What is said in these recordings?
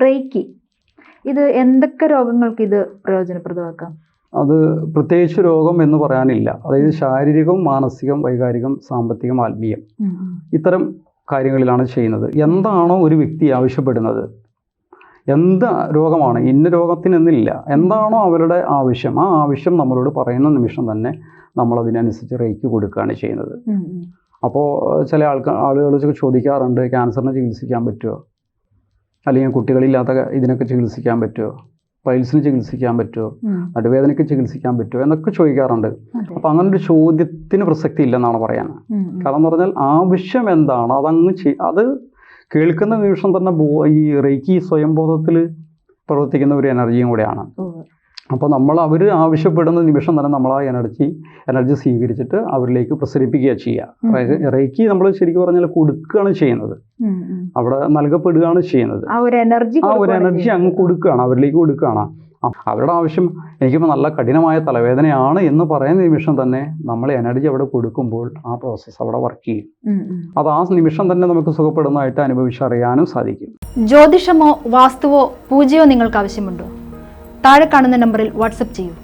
Reiki ഇത് എന്തൊക്കെ രോഗങ്ങൾക്ക് ഇത് പ്രയോജനപ്രദമാക്കാം? അത് പ്രത്യേകിച്ച് രോഗം എന്ന് പറയാനില്ല. അതായത് ശാരീരികം, മാനസികം, വൈകാരികം, സാമ്പത്തികം, ആത്മീയം ഇത്തരം കാര്യങ്ങളിലാണ് ചെയ്യുന്നത്. എന്താണോ ഒരു വ്യക്തി ആവശ്യപ്പെടുന്നത്, എന്ത് രോഗമാണ്, ഇന്ന രോഗത്തിനെന്നില്ല, എന്താണോ അവരുടെ ആവശ്യം, ആ ആവശ്യം നമ്മളോട് പറയുന്ന നിമിഷം തന്നെ നമ്മളതിനനുസരിച്ച് റേക്കി കൊടുക്കുകയാണ് ചെയ്യുന്നത്. അപ്പോൾ ചില ആളുകൾ ചോദിക്കാറുണ്ട്, ക്യാൻസറിനെ ചികിത്സിക്കാൻ പറ്റുമോ, അല്ലെങ്കിൽ കുട്ടികളില്ലാത്ത ഇതിനൊക്കെ ചികിത്സിക്കാൻ പറ്റുമോ, പൈൽസിന് ചികിത്സിക്കാൻ പറ്റുമോ, നടുവേദനയ്ക്ക് ചികിത്സിക്കാൻ പറ്റുമോ എന്നൊക്കെ ചോദിക്കാറുണ്ട്. അപ്പോൾ അങ്ങനൊരു ചോദ്യത്തിന് പ്രസക്തി ഇല്ലെന്നാണ് പറയാൻ. കാരണം എന്ന് പറഞ്ഞാൽ ആവശ്യം എന്താണ് അത് കേൾക്കുന്ന നിമിഷം തന്നെ ഈ റേക്കി സ്വയംബോധത്തിൽ പ്രവർത്തിക്കുന്ന ഒരു എനർജിയും കൂടെയാണ്. അപ്പോൾ അവർ ആവശ്യപ്പെടുന്ന നിമിഷം തന്നെ നമ്മൾ ആ എനർജി സ്വീകരിച്ചിട്ട് അവരിലേക്ക് പ്രസരിപ്പിക്കുക ചെയ്യുക. റേക്കി നമ്മൾ ശരിക്കും പറഞ്ഞാൽ കൊടുക്കുകയാണ് ചെയ്യുന്നത്, അവിടെ നൽകപ്പെടുകയാണ് ചെയ്യുന്നത്. ആ ഒരു എനർജി അങ്ങ് കൊടുക്കുകയാണ്, അവരിലേക്ക് കൊടുക്കുകയാണ്. അവരുടെ ആവശ്യം എനിക്കിപ്പോൾ നല്ല കഠിനമായ തലവേദനയാണ് എന്ന് പറയുന്ന നിമിഷം തന്നെ നമ്മൾ എനർജി അവിടെ കൊടുക്കുമ്പോൾ ആ പ്രോസസ്സ് അവിടെ വർക്ക് ചെയ്യും. അത് ആ നിമിഷം തന്നെ നമുക്ക് സുഖപ്പെടുന്നതായിട്ട് അനുഭവിച്ചറിയാനും സാധിക്കും. ജ്യോതിഷമോ വാസ്തുവോ പൂജയോ നിങ്ങൾക്ക് ആവശ്യമുണ്ടോ? താഴെ കാണുന്ന നമ്പറിൽ വാട്സപ്പ് ചെയ്യൂ.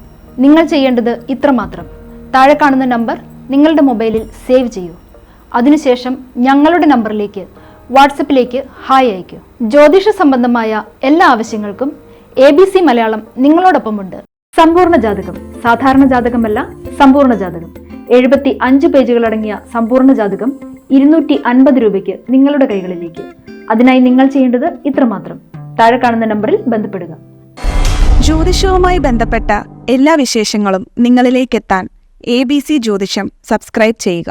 നിങ്ങൾ ചെയ്യേണ്ടത് ഇത്രമാത്രം: താഴെ കാണുന്ന നമ്പർ നിങ്ങളുടെ മൊബൈലിൽ സേവ് ചെയ്യൂ. അതിനുശേഷം ഞങ്ങളുടെ നമ്പറിലേക്ക് വാട്സപ്പിലേക്ക് ഹായ് അയയ്ക്കൂ. ജ്യോതിഷ സംബന്ധമായ എല്ലാ ആവശ്യങ്ങൾക്കും ABC മലയാളം നിങ്ങളോടൊപ്പമുണ്ട്. സമ്പൂർണ്ണ ജാതകം, സാധാരണ ജാതകമല്ല, സമ്പൂർണ്ണ ജാതകം. 75 പേജുകളടങ്ങിയ സമ്പൂർണ്ണ ജാതകം 250 രൂപയ്ക്ക് നിങ്ങളുടെ കൈകളിലേക്ക്. അതിനായി നിങ്ങൾ ചെയ്യേണ്ടത് ഇത്രമാത്രം: താഴെ കാണുന്ന നമ്പറിൽ ബന്ധപ്പെടുക. ജ്യോതിഷവുമായി ബന്ധപ്പെട്ട എല്ലാ വിശേഷങ്ങളും നിങ്ങളിലേക്കെത്താൻ ABC ജ്യോതിഷം സബ്സ്ക്രൈബ് ചെയ്യുക.